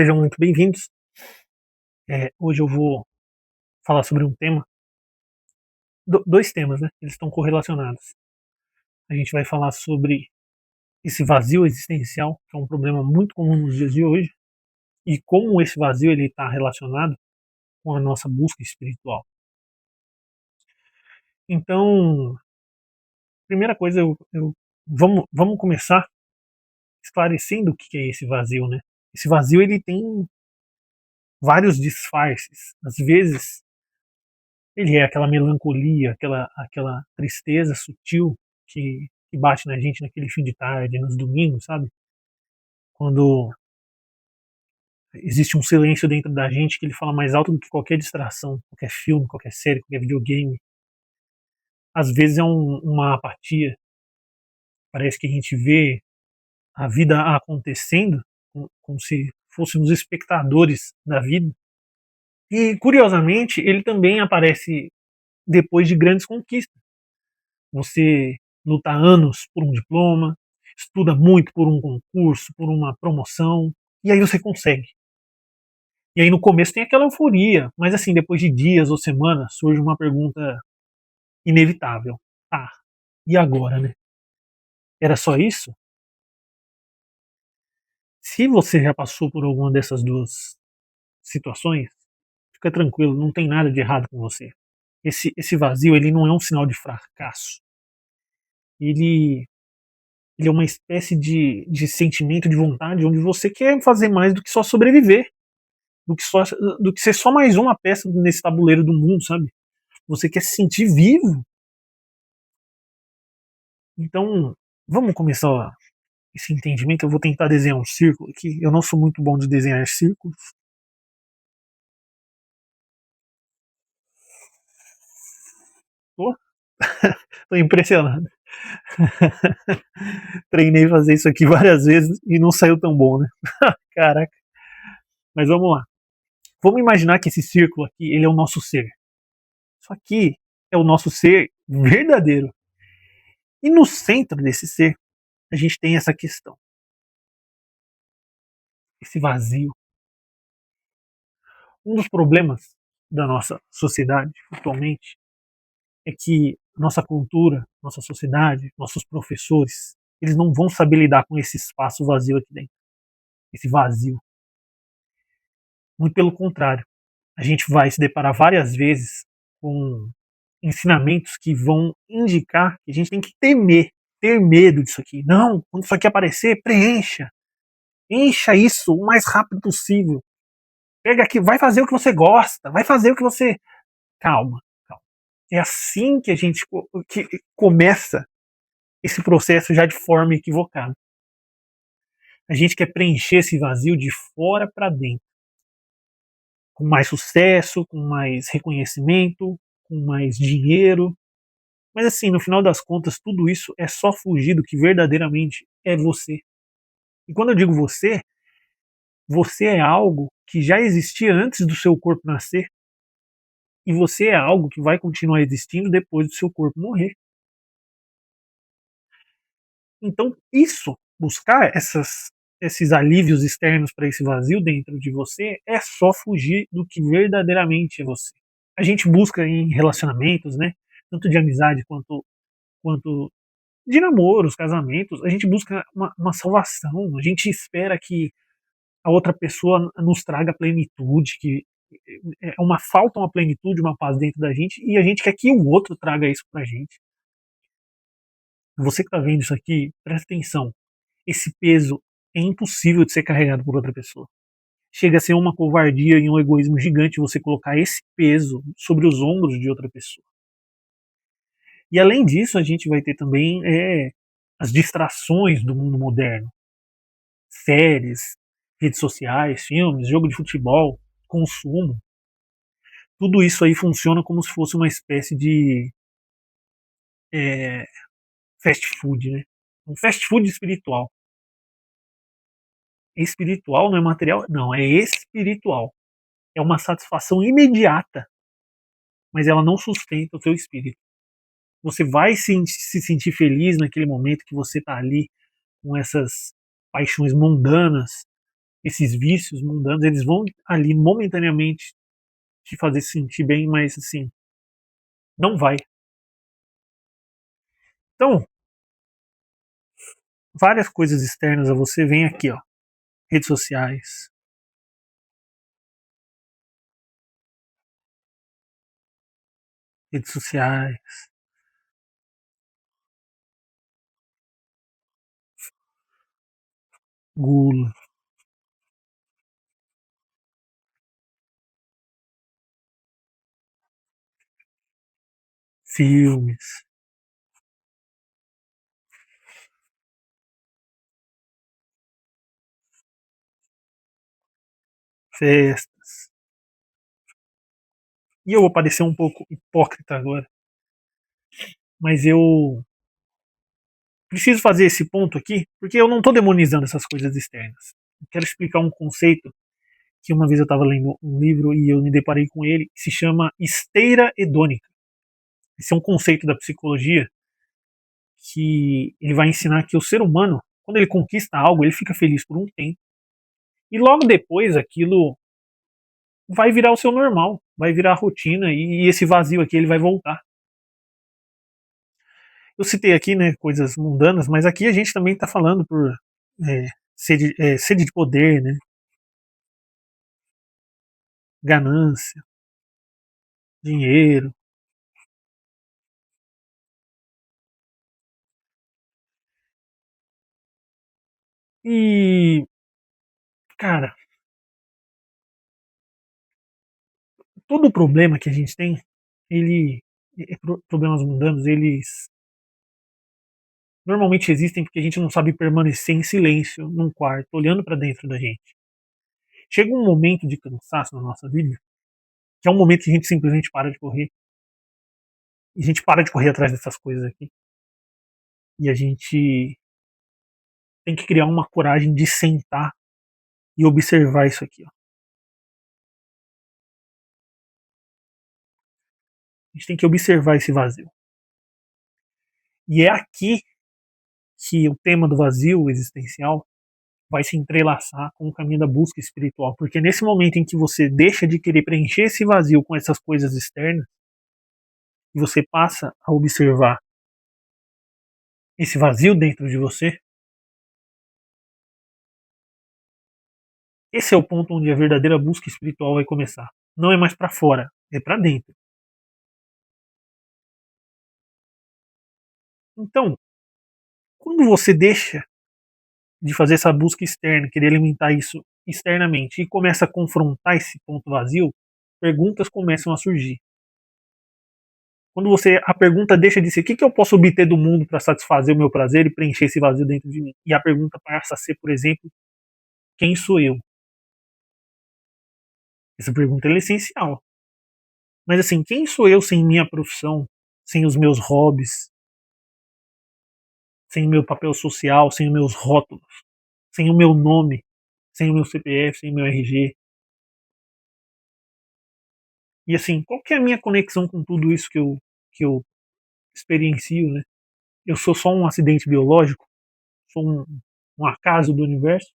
Sejam muito bem-vindos. Hoje eu vou falar sobre um tema, dois temas, né? Eles estão correlacionados. A gente vai falar sobre esse vazio existencial, que é um problema muito comum nos dias de hoje, e como esse vazio ele está relacionado com a nossa busca espiritual. Então, primeira coisa, vamos começar esclarecendo o que é esse vazio, né? Esse vazio ele tem vários disfarces. Às vezes ele é aquela melancolia, aquela tristeza sutil que bate na gente naquele fim de tarde, nos domingos, sabe? Quando existe um silêncio dentro da gente que ele fala mais alto do que qualquer distração, qualquer filme, qualquer série, qualquer videogame. Às vezes é uma apatia. Parece que a gente vê a vida acontecendo como se fôssemos espectadores da vida. E, curiosamente, ele também aparece depois de grandes conquistas. Você luta anos por um diploma, estuda muito por um concurso, por uma promoção, e aí você consegue. E aí no começo tem aquela euforia, mas assim, depois de dias ou semanas, surge uma pergunta inevitável. Ah, e agora, né? Era só isso? Se você já passou por alguma dessas duas situações, fica tranquilo, não tem nada de errado com você. Esse vazio, ele não é um sinal de fracasso. Ele ele é uma espécie de sentimento de vontade onde você quer fazer mais do que só sobreviver, do que ser só mais uma peça nesse tabuleiro do mundo, sabe? Você quer se sentir vivo. Então, vamos começar esse entendimento. Eu vou tentar desenhar um círculo aqui. Eu não sou muito bom de desenhar círculos. Tô, tô impressionado. Treinei fazer isso aqui várias vezes e não saiu tão bom, né? Caraca. Mas vamos lá. Vamos imaginar que esse círculo aqui, ele é o nosso ser. Isso aqui é o nosso ser verdadeiro. E no centro desse ser, a gente tem essa questão, esse vazio. Um dos problemas da nossa sociedade atualmente é que nossa cultura, nossa sociedade, nossos professores, eles não vão saber lidar com esse espaço vazio aqui dentro, esse vazio. Muito pelo contrário, a gente vai se deparar várias vezes com ensinamentos que vão indicar que a gente tem que temer, ter medo disso aqui. Não, quando isso aqui aparecer, preencha. Encha isso o mais rápido possível. Pega aqui, vai fazer o que você gosta, vai fazer o que você. Calma, calma. É assim que a gente que começa esse processo já de forma equivocada. A gente quer preencher esse vazio de fora para dentro, com mais sucesso, com mais reconhecimento, com mais dinheiro. Mas assim, no final das contas, tudo isso é só fugir do que verdadeiramente é você. E quando eu digo você, você é algo que já existia antes do seu corpo nascer e você é algo que vai continuar existindo depois do seu corpo morrer. Então, isso, buscar esses alívios externos para esse vazio dentro de você, é só fugir do que verdadeiramente é você. A gente busca em relacionamentos, né, tanto de amizade quanto de namoros, casamentos, a gente busca uma salvação, a gente espera que a outra pessoa nos traga plenitude, que é uma falta, uma plenitude, uma paz dentro da gente, e a gente quer que o outro traga isso pra gente. Você que está vendo isso aqui, presta atenção. Esse peso é impossível de ser carregado por outra pessoa. Chega a ser uma covardia e um egoísmo gigante você colocar esse peso sobre os ombros de outra pessoa. E além disso, a gente vai ter também as distrações do mundo moderno. Séries, redes sociais, filmes, jogo de futebol, consumo. Tudo isso aí funciona como se fosse uma espécie de é, fast food, né? Um fast food espiritual. Espiritual não é material? Não, é espiritual. É uma satisfação imediata, mas ela não sustenta o seu espírito. Você vai se sentir feliz naquele momento que você está ali com essas paixões mundanas, esses vícios mundanos, eles vão ali momentaneamente te fazer sentir bem, mas assim, não vai. Então, várias coisas externas a você vem aqui, ó. Redes sociais, redes sociais, gula, filmes, festas. E eu vou parecer um pouco hipócrita agora, mas eu preciso fazer esse ponto aqui, porque eu não estou demonizando essas coisas externas. Eu quero explicar um conceito que uma vez eu estava lendo um livro e eu me deparei com ele, que se chama esteira hedônica. Esse é um conceito da psicologia que ele vai ensinar que o ser humano, quando ele conquista algo, ele fica feliz por um tempo. E logo depois aquilo vai virar o seu normal, vai virar a rotina e esse vazio aqui ele vai voltar. Eu citei aqui, né, coisas mundanas, mas aqui a gente também está falando por sede de poder, né, ganância, dinheiro. E, cara, todo o problema que a gente tem, ele, problemas mundanos, eles normalmente existem porque a gente não sabe permanecer em silêncio num quarto, olhando para dentro da gente. Chega um momento de cansaço na nossa vida, que é um momento que a gente simplesmente para de correr. E a gente para de correr atrás dessas coisas aqui. E a gente tem que criar uma coragem de sentar e observar isso aqui. Ó. A gente tem que observar esse vazio. E é aqui que o tema do vazio existencial vai se entrelaçar com o caminho da busca espiritual. Porque nesse momento em que você deixa de querer preencher esse vazio com essas coisas externas, e você passa a observar esse vazio dentro de você, esse é o ponto onde a verdadeira busca espiritual vai começar. Não é mais para fora, é para dentro. Então, quando você deixa de fazer essa busca externa, querer alimentar isso externamente e começa a confrontar esse ponto vazio, perguntas começam a surgir. Quando a pergunta deixa de ser o que eu posso obter do mundo para satisfazer o meu prazer e preencher esse vazio dentro de mim, e a pergunta passa a ser, por exemplo, quem sou eu? Essa pergunta é essencial. Mas assim, quem sou eu sem minha profissão, sem os meus hobbies, sem o meu papel social, sem os meus rótulos, sem o meu nome, sem o meu CPF, sem o meu RG? E assim, qual que é a minha conexão com tudo isso que eu experiencio, né? Eu sou só um acidente biológico? Sou um acaso do universo?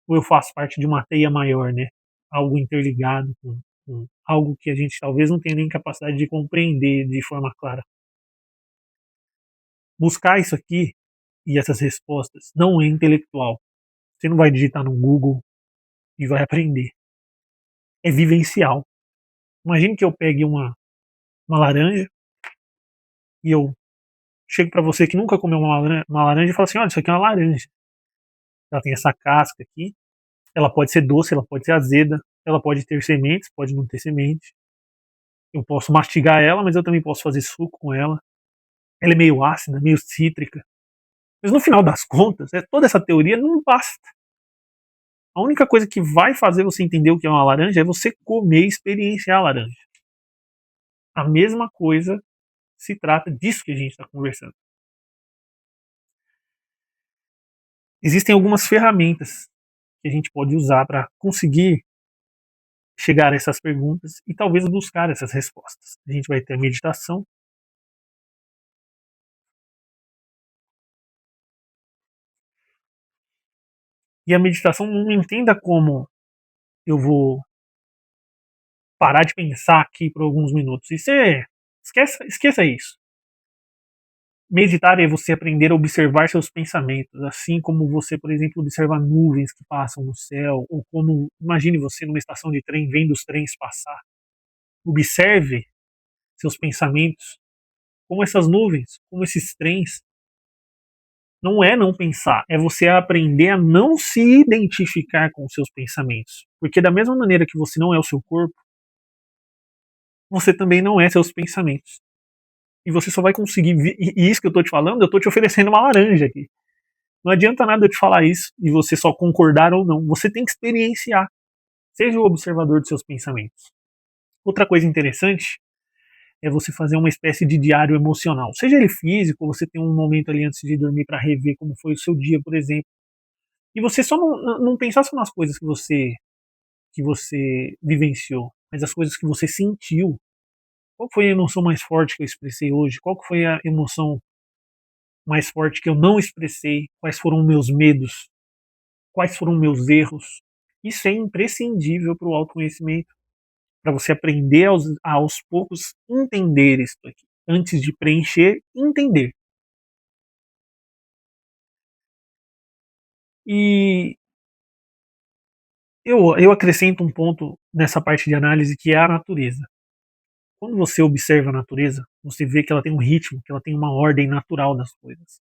Ou eu faço parte de uma teia maior, né? Algo interligado com algo que a gente talvez não tenha nem capacidade de compreender de forma clara. Buscar isso aqui e essas respostas não é intelectual. Você não vai digitar no Google e vai aprender. É vivencial. Imagine que eu pegue uma laranja e eu chego para você que nunca comeu uma laranja e falo assim: olha, isso aqui é uma laranja. Ela tem essa casca aqui. Ela pode ser doce, ela pode ser azeda, ela pode ter sementes, pode não ter semente. Eu posso mastigar ela, mas eu também posso fazer suco com ela. Ela é meio ácida, meio cítrica. Mas no final das contas, toda essa teoria não basta. A única coisa que vai fazer você entender o que é uma laranja é você comer e experienciar a laranja. A mesma coisa se trata disso que a gente está conversando. Existem algumas ferramentas que a gente pode usar para conseguir chegar a essas perguntas e talvez buscar essas respostas. A gente vai ter a meditação, E a meditação não entenda como eu vou parar de pensar aqui por alguns minutos. Esqueça isso. Meditar é você aprender a observar seus pensamentos, assim como você, por exemplo, observa nuvens que passam no céu, ou como, imagine você numa estação de trem vendo os trens passar. Observe seus pensamentos como essas nuvens, como esses trens. Não é não pensar, é você aprender a não se identificar com os seus pensamentos. Porque da mesma maneira que você não é o seu corpo, você também não é seus pensamentos. E você só vai conseguir. E isso que eu tô te falando, eu tô te oferecendo uma laranja aqui. Não adianta nada eu te falar isso e você só concordar ou não. Você tem que experienciar. Seja o observador dos seus pensamentos. Outra coisa interessante é você fazer uma espécie de diário emocional. Seja ele físico, você tem um momento ali antes de dormir para rever como foi o seu dia, por exemplo. E você só não pensar só nas coisas que você vivenciou, mas as coisas que você sentiu. Qual foi a emoção mais forte que eu expressei hoje? Qual foi a emoção mais forte que eu não expressei? Quais foram meus medos? Quais foram meus erros? Isso é imprescindível para o autoconhecimento, para você aprender aos poucos entender isso aqui. Antes de preencher, entender. E eu acrescento um ponto nessa parte de análise que é a natureza. Quando você observa a natureza, você vê que ela tem um ritmo, que ela tem uma ordem natural das coisas.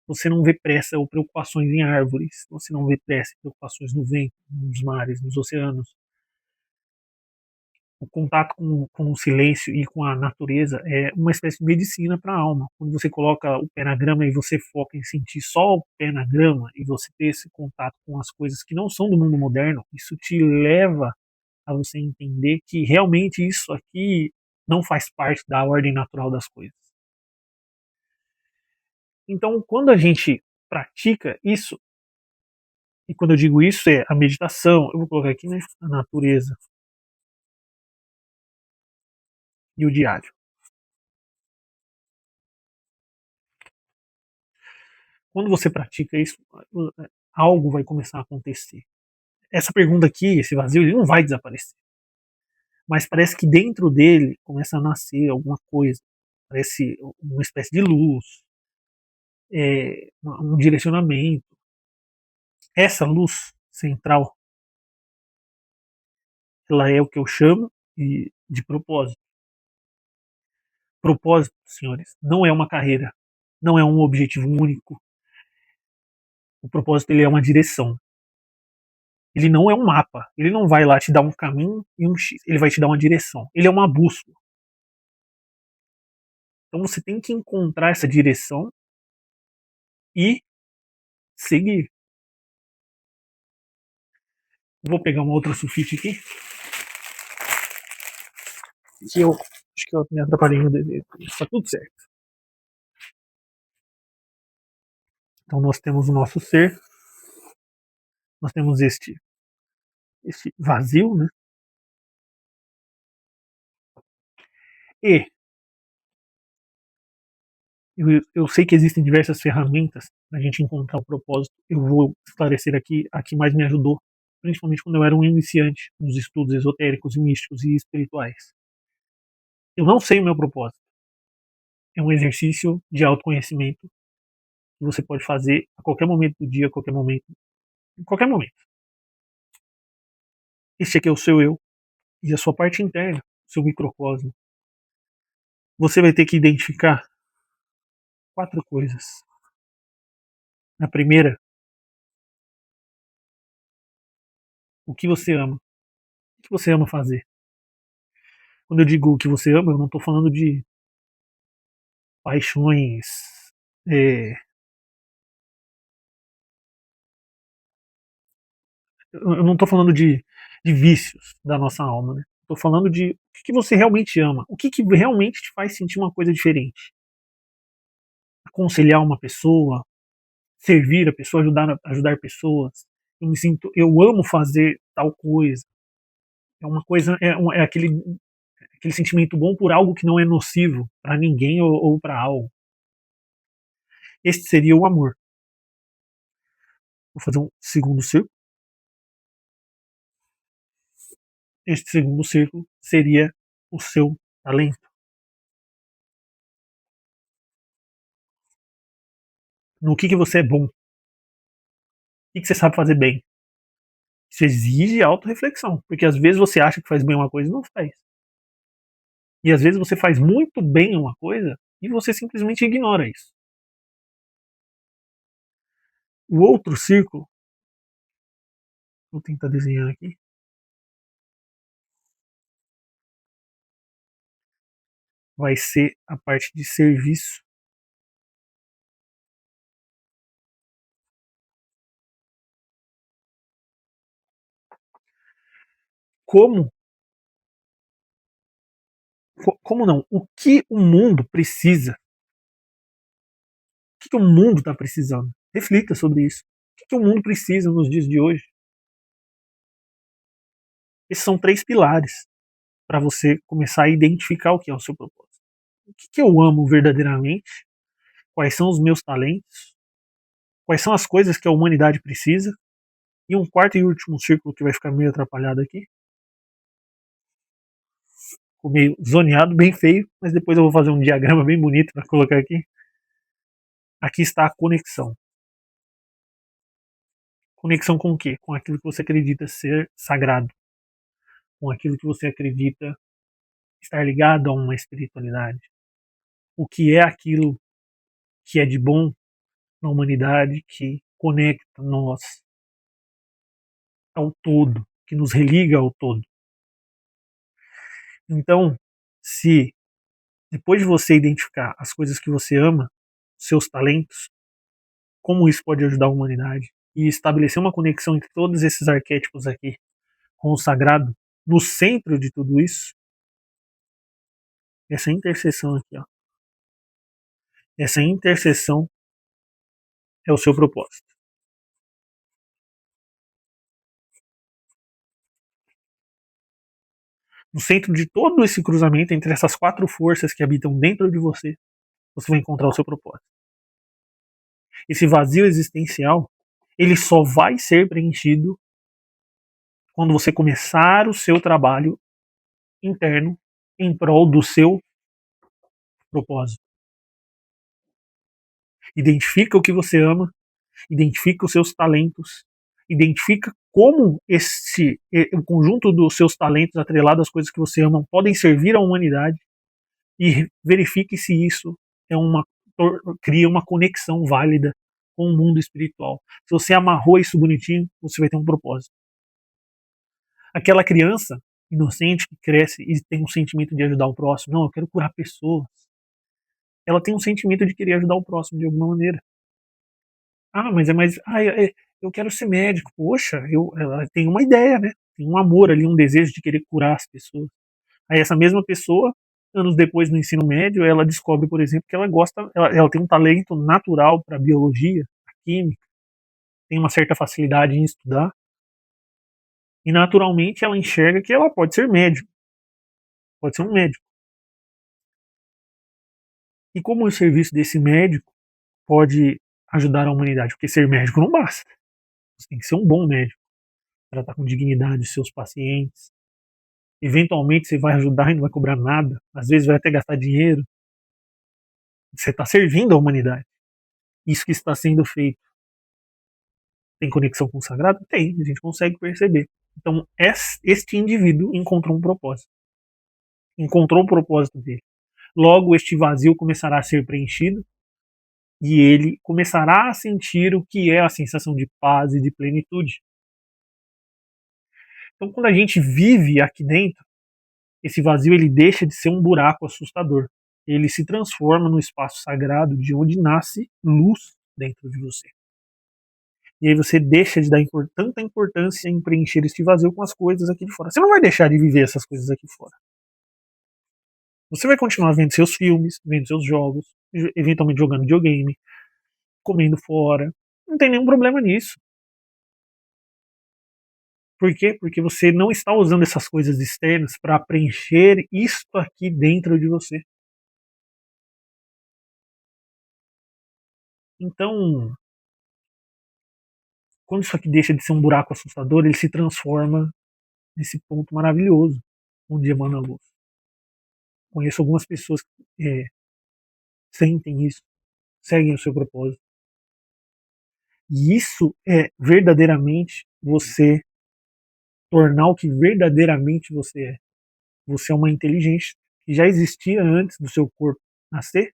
Você não vê pressa ou preocupações em árvores, você não vê pressa e preocupações no vento, nos mares, nos oceanos. O contato com o silêncio e com a natureza é uma espécie de medicina para a alma. Quando você coloca o pé na grama e você foca em sentir só o pé na grama e você ter esse contato com as coisas que não são do mundo moderno, isso te leva a você entender que realmente isso aqui não faz parte da ordem natural das coisas. Então, quando a gente pratica isso, e quando eu digo isso é a meditação, eu vou colocar aqui, né, a natureza e o diário. Quando você pratica isso, algo vai começar a acontecer. Essa pergunta aqui, esse vazio, ele não vai desaparecer. Mas parece que dentro dele começa a nascer alguma coisa. Parece uma espécie de luz, um direcionamento. Essa luz central, ela é o que eu chamo de propósito. Propósito, senhores, não é uma carreira, não é um objetivo único. O propósito ele é uma direção. Ele não é um mapa. Ele não vai lá te dar um caminho e um X. Ele vai te dar uma direção. Ele é uma bússola. Então você tem que encontrar essa direção e seguir. Vou pegar uma outra sulfite aqui. Que eu acho que eu me atrapalhei no desenho. Está tudo certo. Então nós temos o nosso ser. Nós temos este vazio, né? E eu sei que existem diversas ferramentas para a gente encontrar o propósito. Eu vou esclarecer aqui a que mais me ajudou, principalmente quando eu era um iniciante nos estudos esotéricos e místicos e espirituais. Eu não sei o meu propósito. É um exercício de autoconhecimento que você pode fazer a qualquer momento do dia, a qualquer momento, em qualquer momento. Este aqui é o seu eu e a sua parte interna, o seu microcosmo. Você vai ter que identificar 4 coisas. A primeira, o que você ama. O que você ama fazer? Quando eu digo o que você ama, eu não estou falando de paixões. é, eu não estou falando de vícios da nossa alma, né? Estou falando de o que você realmente ama. O que realmente te faz sentir uma coisa diferente. Aconselhar uma pessoa, servir a pessoa, ajudar pessoas. Eu amo fazer tal coisa. É uma coisa, é aquele sentimento bom por algo que não é nocivo para ninguém ou para algo. Este seria o amor. Vou fazer um segundo círculo. Este segundo círculo seria o seu talento. No que você é bom. O que você sabe fazer bem. Isso exige autorreflexão, porque às vezes você acha que faz bem uma coisa e não faz. E às vezes você faz muito bem uma coisa e você simplesmente ignora isso. O outro círculo, vou tentar desenhar aqui, vai ser a parte de serviço. Como como não? O que o mundo precisa? O que o mundo está precisando? Reflita sobre isso. O que o mundo precisa nos dias de hoje? Esses são 3 pilares para você começar a identificar o que é o seu propósito. O que eu amo verdadeiramente? Quais são os meus talentos? Quais são as coisas que a humanidade precisa? E um quarto e último círculo que vai ficar meio atrapalhado aqui. Ficou meio zoneado, bem feio, mas depois eu vou fazer um diagrama bem bonito para colocar aqui. Aqui está a conexão. Conexão com o quê? Com aquilo que você acredita ser sagrado. Com aquilo que você acredita estar ligado a uma espiritualidade. O que é aquilo que é de bom na humanidade, que conecta nós ao todo, que nos religa ao todo. Então, se depois de você identificar as coisas que você ama, seus talentos, como isso pode ajudar a humanidade, e estabelecer uma conexão entre todos esses arquétipos aqui com o sagrado, no centro de tudo isso, essa interseção aqui, ó, essa interseção é o seu propósito. No centro de todo esse cruzamento entre essas 4 forças que habitam dentro de você, você vai encontrar o seu propósito. Esse vazio existencial, ele só vai ser preenchido quando você começar o seu trabalho interno em prol do seu propósito. Identifica o que você ama, identifica os seus talentos, identifica como o conjunto dos seus talentos atrelado às coisas que você ama podem servir à humanidade e verifique se isso é cria uma conexão válida com o mundo espiritual. Se você amarrou isso bonitinho, você vai ter um propósito. Aquela criança inocente que cresce e tem um sentimento de ajudar o próximo, não, eu quero curar pessoas. Ela tem um sentimento de querer ajudar o próximo de alguma maneira. Ah, mas eu quero ser médico. Poxa, ela tem uma ideia, né? Tem um amor ali, um desejo de querer curar as pessoas. Aí essa mesma pessoa, anos depois no ensino médio, ela descobre, por exemplo, que ela tem um talento natural para biologia, química, tem uma certa facilidade em estudar. E naturalmente ela enxerga que ela pode ser médico, pode ser um médico. E como o serviço desse médico pode ajudar a humanidade? Porque ser médico não basta. Você tem que ser um bom médico, tratar com dignidade os seus pacientes. Eventualmente você vai ajudar e não vai cobrar nada. Às vezes vai até gastar dinheiro. Você está servindo a humanidade. Isso que está sendo feito tem conexão com o sagrado? Tem, a gente consegue perceber. Então, este indivíduo encontrou um propósito. Encontrou o propósito dele. Logo, este vazio começará a ser preenchido e ele começará a sentir o que é a sensação de paz e de plenitude. Então, quando a gente vive aqui dentro, esse vazio ele deixa de ser um buraco assustador. Ele se transforma no espaço sagrado de onde nasce luz dentro de você. E aí você deixa de dar tanta importância em preencher esse vazio com as coisas aqui de fora. Você não vai deixar de viver essas coisas aqui fora. Você vai continuar vendo seus filmes, vendo seus jogos, eventualmente jogando videogame, comendo fora. Não tem nenhum problema nisso. Por quê? Porque você não está usando essas coisas externas para preencher isto aqui dentro de você. Então, quando isso aqui deixa de ser um buraco assustador, ele se transforma nesse ponto maravilhoso, onde emana a luz. Conheço algumas pessoas que sentem isso, seguem o seu propósito. E isso é verdadeiramente você tornar o que verdadeiramente você é. Você é uma inteligência que já existia antes do seu corpo nascer,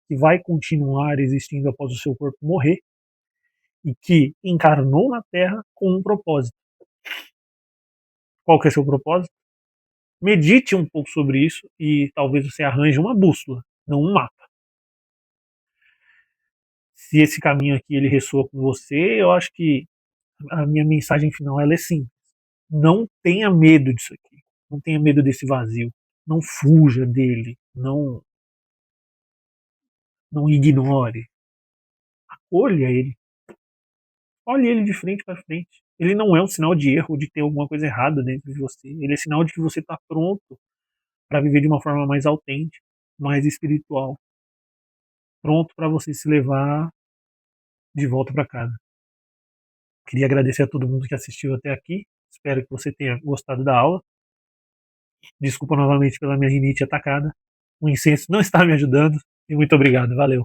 que vai continuar existindo após o seu corpo morrer, e que encarnou na Terra com um propósito. Qual que é o seu propósito? Medite um pouco sobre isso e talvez você arranje uma bússola, não um mapa. Se esse caminho aqui ele ressoa com você, eu acho que a minha mensagem final ela é simples. Não tenha medo disso aqui. Não tenha medo desse vazio. Não fuja dele. Não ignore. Acolha ele. Olhe ele de frente para frente. Ele não é um sinal de erro, de ter alguma coisa errada dentro de você. Ele é sinal de que você está pronto para viver de uma forma mais autêntica, mais espiritual. Pronto para você se levar de volta para casa. Queria agradecer a todo mundo que assistiu até aqui. Espero que você tenha gostado da aula. Desculpa novamente pela minha rinite atacada. O incenso não está me ajudando. E muito obrigado. Valeu.